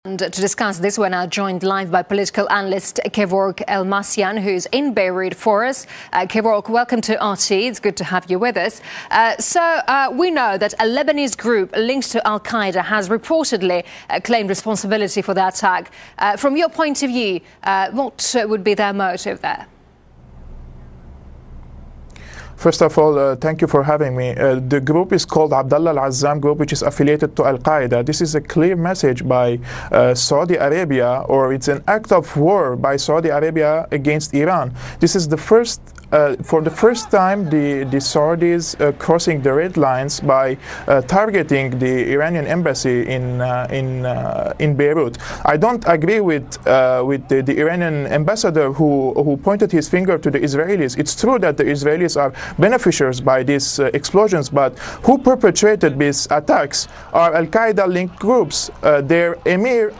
And to discuss this, we're now joined live by political analyst Kevork Almassian, who's in Beirut for us. Kevork, welcome to RT. It's good to have you with us. We know that a Lebanese group linked to Al-Qaeda has reportedly claimed responsibility for the attack. From your point of view, what would be their motive there? First of all, thank you for having me. The group is called Abdullah Al-Azzam Group, which is affiliated to Al-Qaeda. This is a clear message by Saudi Arabia, or it's an act of war by Saudi Arabia against Iran. This is the first for the first time, the Saudis crossing the red lines by targeting the Iranian embassy in Beirut. I don't agree with the Iranian ambassador who pointed his finger to the Israelis. It's true that the Israelis are beneficiaries by these explosions, but who perpetrated these attacks are Al-Qaeda linked groups. Their emir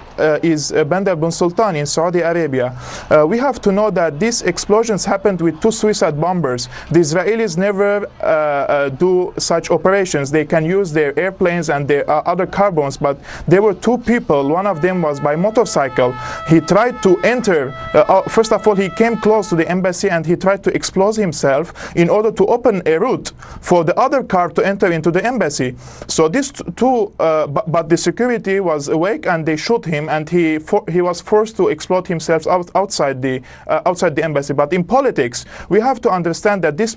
is Bandar bin Sultan in Saudi Arabia. We have to know that these explosions happened with two suicide bombers. The Israelis never do such operations. They can use their airplanes and their other car bombs, but there were two people. One of them was by motorcycle. He tried to enter. First of all, he came close to the embassy and he tried to expose himself in order to open a route for the other car to enter into the embassy. So these two, but the security was awake and they shot him, and he was forced to explode himself outside the embassy. But in politics, we have to understand that this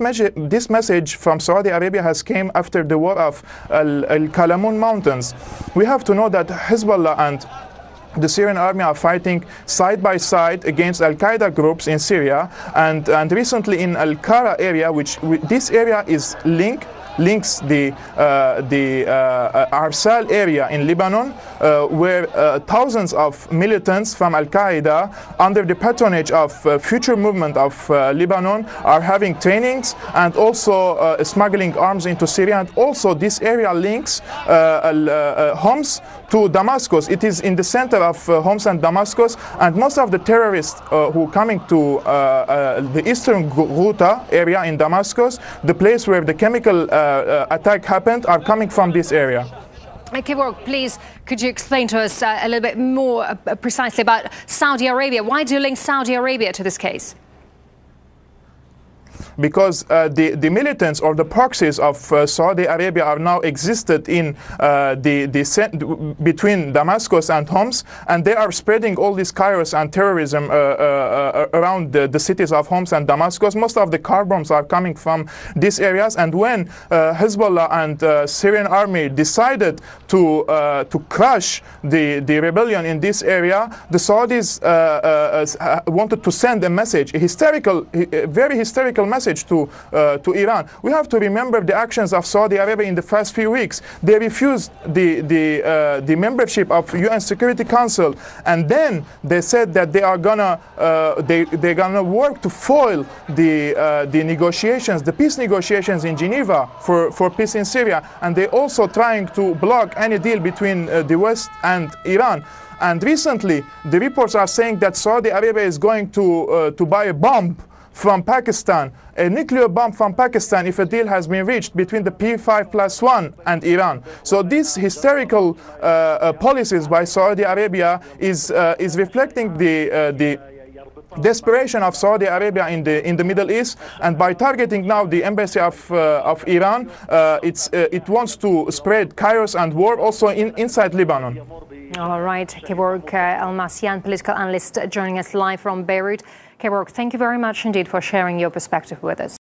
message from Saudi Arabia has came after the war of Al-Qalamun mountains. We have to know that Hezbollah and the Syrian army are fighting side by side against Al-Qaeda groups in Syria, and recently in Al-Qara area, this area is links the Arsal area in Lebanon, where thousands of militants from Al-Qaeda, under the patronage of Future Movement of Lebanon, are having trainings and also smuggling arms into Syria. And also this area links Homs to Damascus. It is in the center of Homs and Damascus, and most of the terrorists who are coming to the eastern Ghouta area in Damascus, the place where the chemical attack happened, are coming from this area. Kevork, please, could you explain to us a little bit more precisely about Saudi Arabia? Why do you link Saudi Arabia to this case? Because the militants or the proxies of Saudi Arabia are now existed in between Damascus and Homs, and they are spreading all this chaos and terrorism around the cities of Homs and Damascus. Most of the car bombs are coming from these areas, and when Hezbollah and Syrian army decided to crush the rebellion in this area, the Saudis wanted to send a message, a very hysterical message to Iran. We have to remember the actions of Saudi Arabia in the first few weeks. They refused the membership of UN Security Council, and then they said that they are gonna they're gonna work to foil the negotiations, the peace negotiations in Geneva for peace in Syria, and they're also trying to block any deal between the West and Iran. And recently, the reports are saying that Saudi Arabia is going to buy a bomb from Pakistan, a nuclear bomb from Pakistan, if a deal has been reached between the P5+1 and Iran. So these hysterical policies by Saudi Arabia is reflecting the desperation of Saudi Arabia in the Middle East, and by targeting now the embassy of Iran, it wants to spread chaos and war also inside Lebanon. All right, Kevork Almassian, political analyst, joining us live from Beirut. Kevork, thank you very much indeed for sharing your perspective with us.